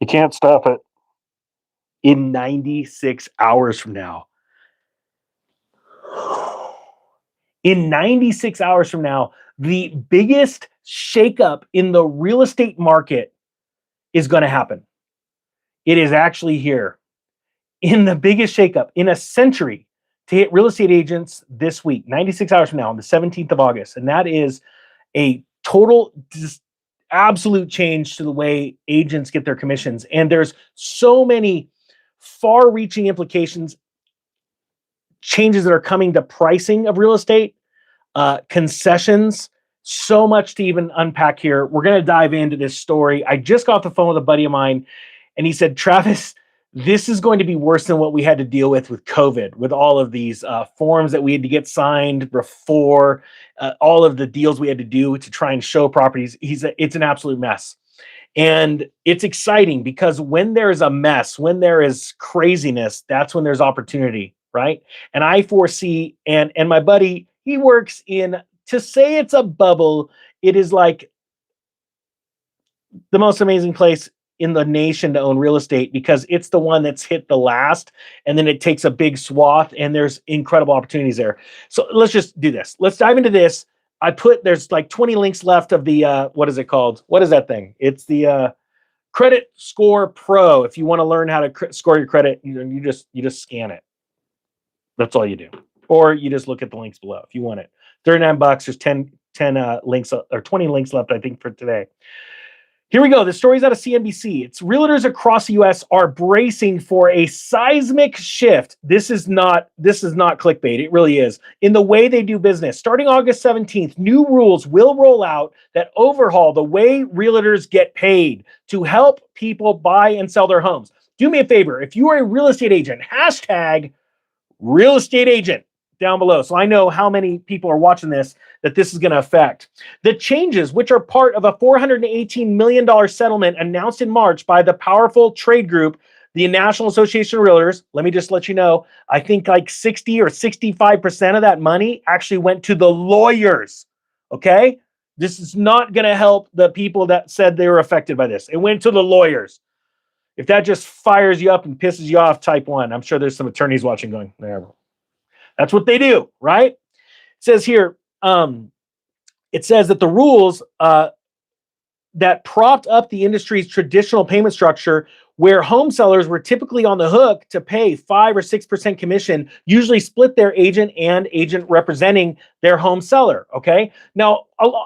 can't stop it. In 96 hours from now. In 96 hours from now, the biggest shakeup in the real estate market is going to happen. It is actually here. In the biggest shakeup in a century to hit real estate agents this week, 96 hours from now, on the 17th of August. And that is a total, just absolute change to the way agents get their commissions. And there's so many far-reaching implications, changes that are coming to pricing of real estate, concessions, so much to even unpack here. We're going to dive into this story. I just got off the phone with a buddy of mine, and he said, Travis, this is going to be worse than what we had to deal with COVID, with all of these forms that we had to get signed before, all of the deals we had to do to try and show properties. It's an absolute mess. And it's exciting because when there's a mess, when there is craziness, that's when there's opportunity, right? And I foresee, and my buddy, he works in, to say it's a bubble, it is like the most amazing place in the nation to own real estate because it's the one that's hit the last, and then it takes a big swath, and there's incredible opportunities there. So let's just do this. Let's dive into this. There's like 20 links left of the, what is it called? What is that thing? It's the Credit Score Pro. If you want to learn how to score your credit, you just scan it. That's all you do. Or you just look at the links below if you want it. $39. There's 10 links or 20 links left, I think, for today. Here we go. The story's out of CNBC. It's realtors across the U.S. are bracing for a seismic shift. This is not clickbait. It really is. In the way they do business. Starting August 17th, new rules will roll out that overhaul the way realtors get paid to help people buy and sell their homes. Do me a favor. If you are a real estate agent, hashtag real estate agent down below. So I know how many people are watching this that this is going to affect. The changes, which are part of a $418 million settlement announced in March by the powerful trade group, the National Association of Realtors. Let me just let you know, I think like 60 or 65% of that money actually went to the lawyers. Okay? This is not going to help the people that said they were affected by this. It went to the lawyers. If that just fires you up and pisses you off, type 1. I'm sure there's some attorneys watching going, there. That's what they do, right? It says here, it says that the rules that propped up the industry's traditional payment structure, where home sellers were typically on the hook to pay 5 or 6% commission, usually split their agent and agent representing their home seller. Okay. Now,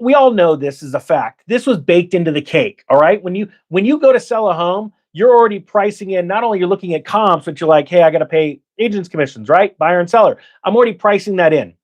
we all know this is a fact. This was baked into the cake. All right. When you go to sell a home, you're already pricing in, not only you're looking at comps, but you're like, hey, I got to pay agents commissions, right? Buyer and seller. I'm already pricing that in.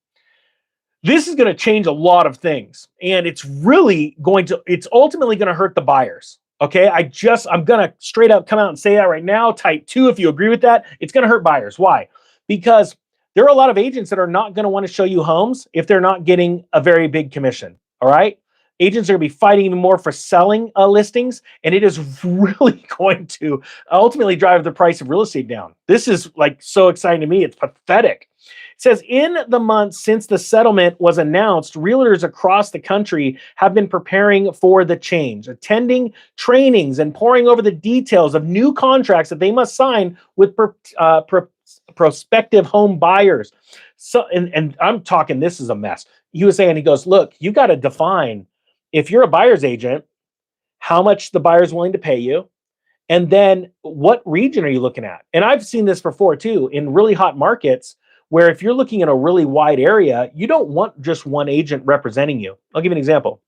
This is going to change a lot of things. And it's ultimately going to hurt the buyers. Okay. I'm going to straight up come out and say that right now. Type 2 if you agree with that. It's going to hurt buyers. Why? Because there are a lot of agents that are not going to want to show you homes if they're not getting a very big commission. All right. Agents are going to be fighting even more for selling listings, and it is really going to ultimately drive the price of real estate down. This is like so exciting to me. It's pathetic. It says in the months since the settlement was announced, realtors across the country have been preparing for the change, attending trainings and poring over the details of new contracts that they must sign with prospective home buyers. So, and I'm talking, this is a mess. He was saying, he goes, look, you got to define, if you're a buyer's agent, how much the buyer's willing to pay you, and then what region are you looking at? And I've seen this before too, in really hot markets, where if you're looking at a really wide area, you don't want just one agent representing you. I'll give you an example.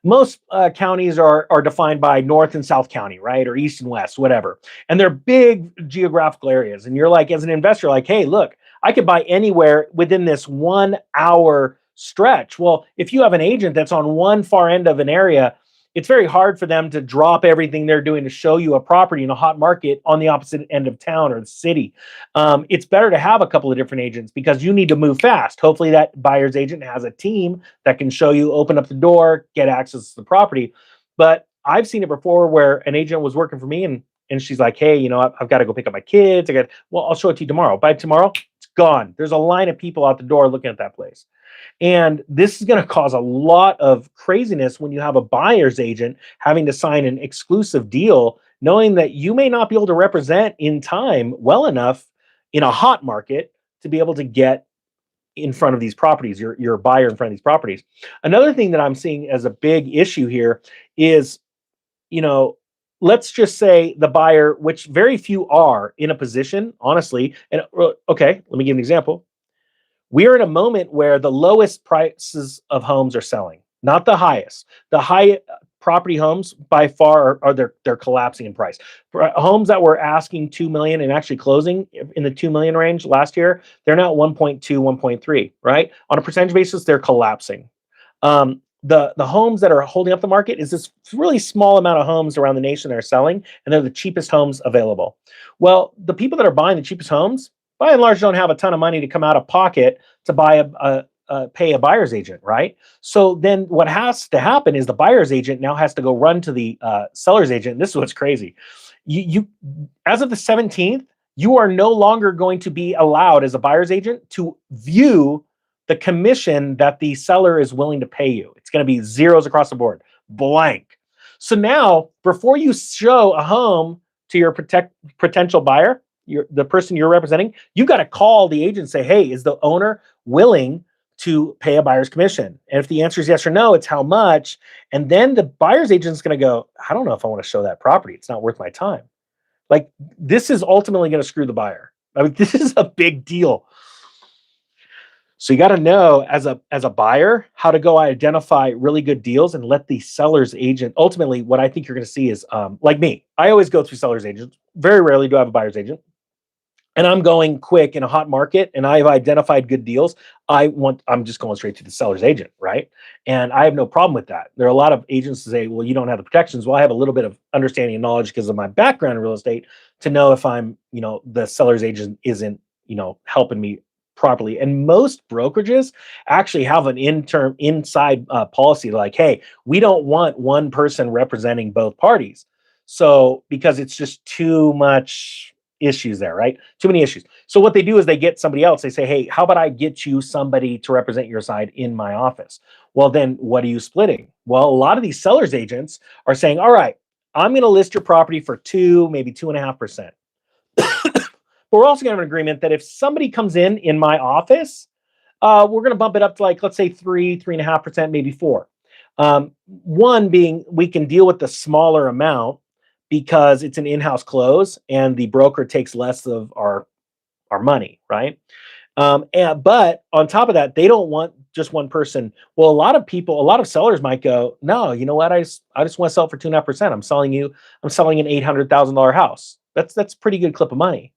Most counties are defined by North and South County, right? Or East and West, whatever. And they're big geographical areas. And you're like, as an investor, like, hey, look, I could buy anywhere within this 1 hour stretch. Well, if you have an agent that's on one far end of an area, it's very hard for them to drop everything they're doing to show you a property in a hot market on the opposite end of town or the city. It's better to have a couple of different agents because you need to move fast. Hopefully that buyer's agent has a team that can show you, open up the door, get access to the property. But I've seen it before where an agent was working for me and she's like, hey, you know, I've got to go pick up my kids. Well, I'll show it to you tomorrow. By tomorrow, it's gone. There's a line of people out the door looking at that place. And this is going to cause a lot of craziness when you have a buyer's agent having to sign an exclusive deal knowing that you may not be able to represent in time well enough in a hot market to be able to get in front of these properties, your buyer in front of these properties. Another thing that I'm seeing as a big issue here is, you know, let's just say the buyer, which very few are in a position, honestly, and okay, let me give an example. We're in a moment where the lowest prices of homes are selling, not the highest. The high property homes by far are they're collapsing in price. Homes that were asking 2 million and actually closing in the 2 million range last year, they're now 1.2, 1.3, right? On a percentage basis, they're collapsing. The homes that are holding up the market is this really small amount of homes around the nation that are selling, and they're the cheapest homes available. Well, the people that are buying the cheapest homes, by and large, don't have a ton of money to come out of pocket to buy pay a buyer's agent, right? So then what has to happen is the buyer's agent now has to go run to the seller's agent. This is what's crazy. You as of the 17th, you are no longer going to be allowed as a buyer's agent to view the commission that the seller is willing to pay you. It's going to be zeros across the board, blank. So now, before you show a home to your potential buyer, the person you're representing, you got to call the agent and say, hey, is the owner willing to pay a buyer's commission? And if the answer is yes or no, it's how much. And then the buyer's agent is going to go, I don't know if I want to show that property. It's not worth my time. Like, this is ultimately going to screw the buyer. I mean, this is a big deal. So you got to know as a buyer how to go identify really good deals and let the seller's agent. Ultimately, what I think you're going to see is like me. I always go through seller's agents. Very rarely do I have a buyer's agent. And I'm going quick in a hot market and I've identified good deals. I'm just going straight to the seller's agent, right? And I have no problem with that. There are a lot of agents that say, well, you don't have the protections. Well, I have a little bit of understanding and knowledge because of my background in real estate to know if I'm, the seller's agent isn't, helping me properly. And most brokerages actually have an inside policy like, hey, we don't want one person representing both parties. So because it's just too much issues there, right? Too many issues. So what they do is they get somebody else. They say, hey, how about I get you somebody to represent your side in my office? Well, then what are you splitting? Well, a lot of these sellers agents are saying, all right, I'm going to list your property for 2, maybe 2.5%. But we're also going to have an agreement that if somebody comes in my office, we're going to bump it up to like, let's say 3.5%, maybe 4. One being we can deal with the smaller amount because it's an in-house close and the broker takes less of our money, right? But on top of that, they don't want just one person. Well, a lot of sellers might go, no, you know what? I just want to sell it for 2.5%. I'm selling an $800,000 house. That's a pretty good clip of money.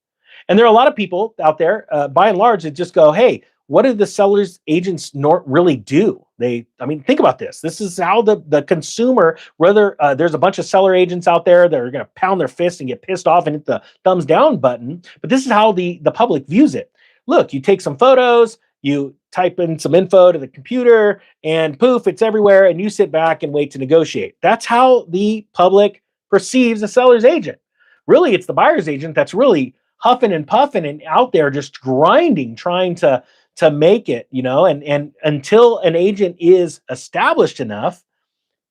And there are a lot of people out there, by and large, that just go, hey, what do the seller's agents really do? Think about this. This is how the consumer, whether there's a bunch of seller agents out there that are going to pound their fists and get pissed off and hit the thumbs down button, but this is how the public views it. Look, you take some photos, you type in some info to the computer, and poof, it's everywhere, and you sit back and wait to negotiate. That's how the public perceives a seller's agent. Really, it's the buyer's agent that's really huffing and puffing and out there just grinding, trying to make it, and until an agent is established enough,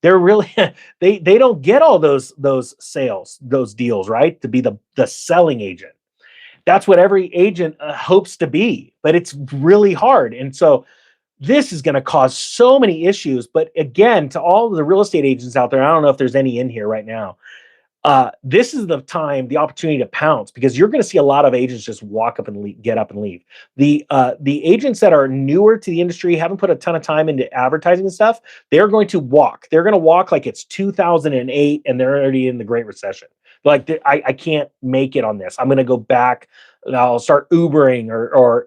they're really they don't get all those sales, those deals, right? To be the selling agent. That's what every agent hopes to be, but it's really hard. And so this is going to cause so many issues. But again, to all the real estate agents out there, I don't know if there's any in here right now. This is the opportunity to pounce, because you're going to see a lot of agents just walk up and get up and leave. The agents that are newer to the industry, haven't put a ton of time into advertising and stuff, they're going to walk. They're going to walk like it's 2008 and they're already in the Great Recession. Like, I can't make it on this. I'm going to go back. I'll start Ubering or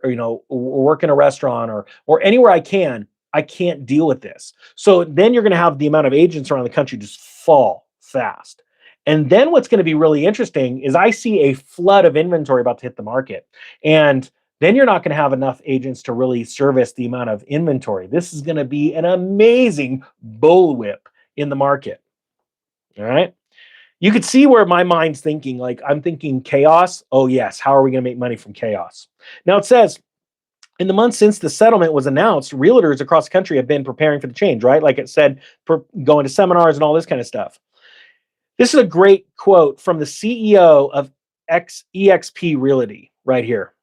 work in a restaurant or anywhere I can. I can't deal with this. So then you're going to have the amount of agents around the country just fall fast. And then what's going to be really interesting is I see a flood of inventory about to hit the market. And then you're not going to have enough agents to really service the amount of inventory. This is going to be an amazing bullwhip in the market. All right. You could see where my mind's thinking, like I'm thinking chaos. Oh yes. How are we going to make money from chaos? Now it says, in the months since the settlement was announced, realtors across the country have been preparing for the change, right? Like it said, going to seminars and all this kind of stuff. This is a great quote from the CEO of EXP Realty right here.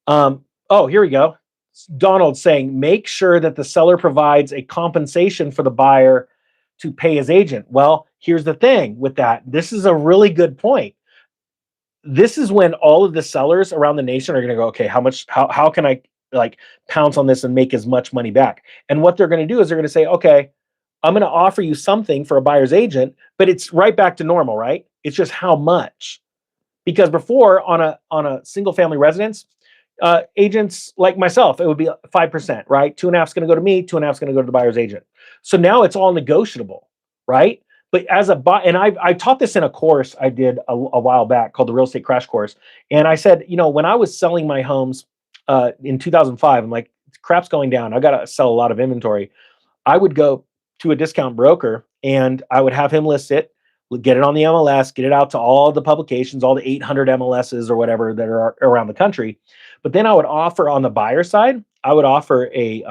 Oh, here we go. Donald saying, make sure that the seller provides a compensation for the buyer to pay his agent. Well, here's the thing with that. This is a really good point. This is when all of the sellers around the nation are going to go, okay, how can I like pounce on this and make as much money back? And what they're going to do is they're going to say, okay, I'm going to offer you something for a buyer's agent, but it's right back to normal, right? It's just how much. Because before on a single family residence, agents like myself, it would be 5%, right? 2.5 is going to go to me, 2.5 is going to go to the buyer's agent. So now it's all negotiable, right? But as a buy, and I taught this in a course I did a while back called the Real Estate Crash Course. And I said, when I was selling my homes in 2005, I'm like, crap's going down. I got to sell a lot of inventory. I would go to a discount broker and I would have him list it, get it on the MLS, get it out to all the publications, all the 800 MLSs or whatever that are around the country. But then I would offer on the buyer side, I would offer a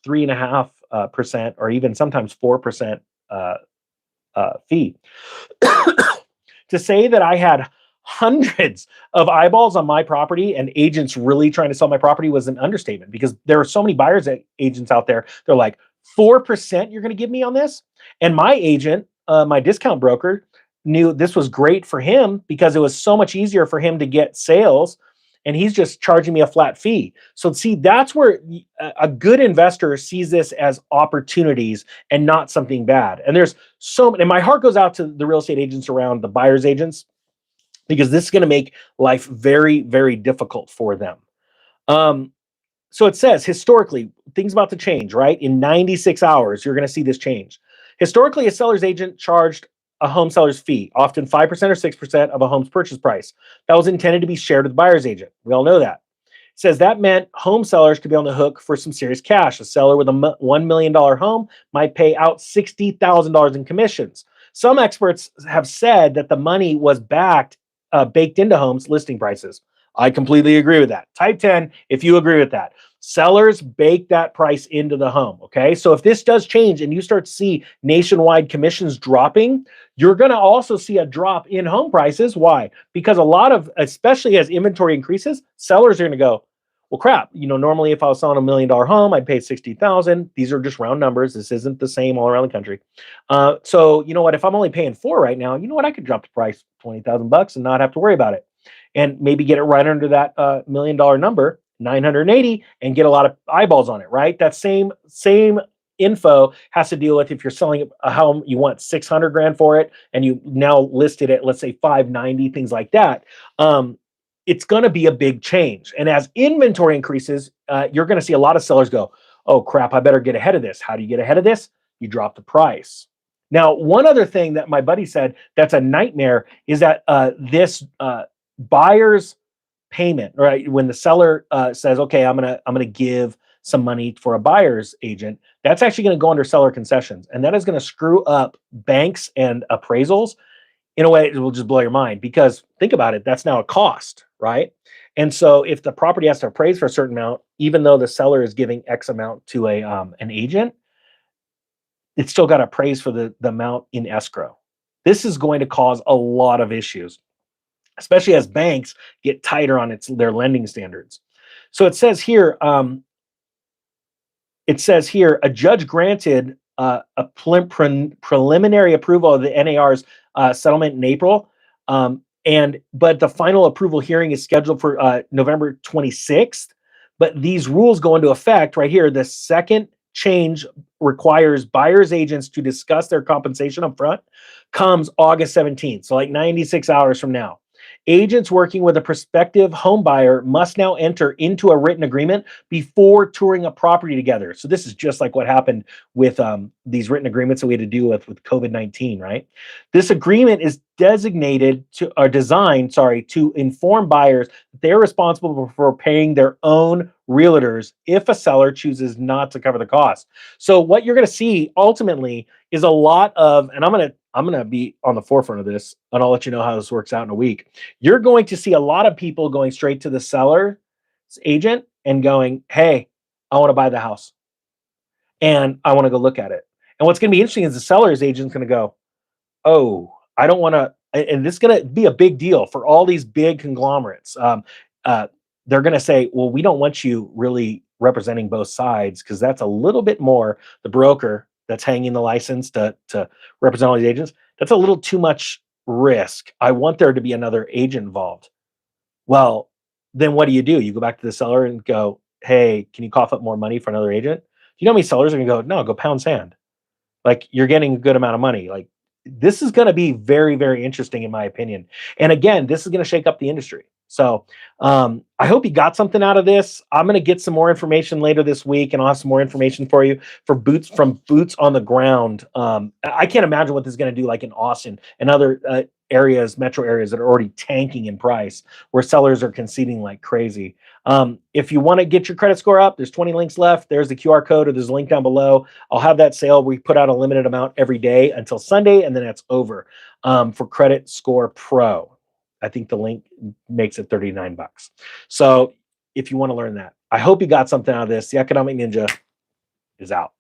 3.5% or even sometimes 4% fee to say that I had hundreds of eyeballs on my property and agents really trying to sell my property was an understatement, because there are so many buyers agents out there. They're like, 4% you're going to give me on this? And my agent, my discount broker, knew this was great for him because it was so much easier for him to get sales, and he's just charging me a flat fee. So see, that's where a good investor sees this as opportunities and not something bad. And there's so many, and my heart goes out to the real estate agents around the buyer's agents, because this is going to make life very, very difficult for them. So it says, historically, things about to change, right? In 96 hours, you're going to see this change. Historically, a seller's agent charged a home seller's fee, often 5% or 6% of a home's purchase price. That was intended to be shared with the buyer's agent. We all know that. It says that meant home sellers could be on the hook for some serious cash. A seller with a $1 million home might pay out $60,000 in commissions. Some experts have said that the money was baked into homes listing prices. I completely agree with that. Type 10 if you agree with that. Sellers bake that price into the home, okay? So if this does change and you start to see nationwide commissions dropping, you're going to also see a drop in home prices. Why? Because a lot of, especially as inventory increases, sellers are going to go, well, crap, normally if I was selling $1 million home, I'd pay 60,000. These are just round numbers. This isn't the same all around the country. So you know what? If I'm only paying 4 right now, you know what? I could drop the price $20,000 and not have to worry about it, and maybe get it right under that $1 million number, 980, and get a lot of eyeballs on it, right? That same info has to deal with if you're selling a home, you want 600 grand for it, and you now list it at, let's say, 590, things like that. It's going to be a big change. And as inventory increases, you're going to see a lot of sellers go, oh crap, I better get ahead of this. How do you get ahead of this? You drop the price. Now, one other thing that my buddy said that's a nightmare is that this buyer's payment, right? When the seller says, okay, I'm gonna give some money for a buyer's agent, that's actually going to go under seller concessions, and that is going to screw up banks and appraisals in a way it will just blow your mind. Because think about it, that's now a cost, right? And so if the property has to appraise for a certain amount, even though the seller is giving X amount to an agent, it's still got to appraise for the amount in escrow. This is going to cause a lot of issues, especially as banks get tighter on their lending standards. So it says here, a judge granted a preliminary approval of the NAR's settlement in April, but the final approval hearing is scheduled for November 26th. But these rules go into effect right here. The second change requires buyers agents to discuss their compensation up front comes August 17th, so like 96 hours from now. Agents working with a prospective home buyer must now enter into a written agreement before touring a property together. So this is just like what happened with these written agreements that we had to deal with COVID-19, right? This agreement is designed to inform buyers that they're responsible for paying their own realtors if a seller chooses not to cover the cost. So what you're going to see ultimately is a lot of, and I'm going to be on the forefront of this, and I'll let you know how this works out in a week. You're going to see a lot of people going straight to the seller's agent and going, hey, I want to buy the house and I want to go look at it. And what's going to be interesting is the seller's agent's going to go, oh, I don't want to, and this is going to be a big deal for all these big conglomerates. Uh, they're going to say, well, we don't want you really representing both sides because that's a little bit more the broker that's hanging the license to represent all these agents. That's a little too much risk. I want there to be another agent involved. Well, then what do? You go back to the seller and go, hey, can you cough up more money for another agent? You know how many sellers are going to go, no, go pound sand. Like you're getting a good amount of money. Like this is going to be very, very interesting in my opinion. And again, this is going to shake up the industry. So I hope you got something out of this. I'm going to get some more information later this week, and I'll have some more information for you for boots on the ground. I can't imagine what this is going to do, like in Austin and other areas, metro areas that are already tanking in price, where sellers are conceding like crazy. If you want to get your credit score up, there's 20 links left. There's the QR code, or there's a link down below. I'll have that sale. We put out a limited amount every day until Sunday, and then that's over for Credit Score Pro. I think the link makes it $39. So if you want to learn that, I hope you got something out of this. The Economic Ninja is out.